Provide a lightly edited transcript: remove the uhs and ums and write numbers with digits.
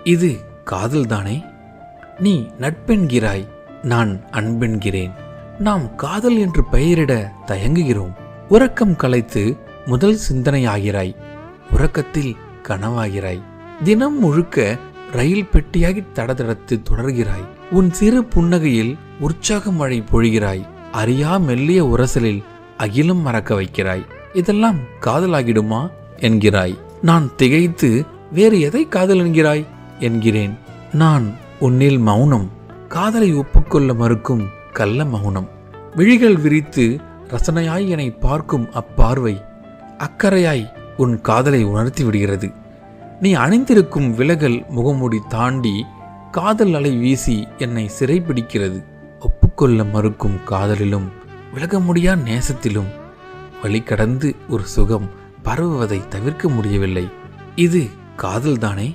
இது காதல்தானே? நீ நட்பென்கிறாய், நான் அன்பென்கிறேன். நாம் காதல் என்று பெயரிட தயங்குகிறோம். உறக்கம் கலைத்து முதல் சிந்தனையாகிறாய், உறக்கத்தில் கனவாகிறாய். தினம் முழுக்க ரயில் பெட்டியாகி தடதடத்து தொடர்கிறாய். உன் சிறு புன்னகையில் உற்சாக மழை பொழிகிறாய். அறியா மெல்லிய உரசலில் அகிலம் மறக்க வைக்கிறாய். இதெல்லாம் காதலாகிடுமா என்கிறாய். நான் திகைத்து, வேறு எதை காதல் என்கிறாய் என்கிறேன். நான் உன்னில் மௌனம், காதலை ஒப்புக்கொள்ள மறுக்கும் கள்ள மௌனம். விழிகள் விரித்து ரசனையாய் என்னை பார்க்கும் அப்பார்வை அக்கறையாய் உன் காதலை உணர்த்தி விடுகிறது. நீ அணிந்திருக்கும் விலகல் முகமூடி தாண்டி காதல் அலை வீசி என்னை சிறைப்பிடிக்கிறது. ஒப்புக்கொள்ள மறுக்கும் காதலிலும் விலக முடியா நேசத்திலும் வழி கடந்து ஒரு சுகம் பரவுவதை தவிர்க்க முடியவில்லை. இது காதல்தானே?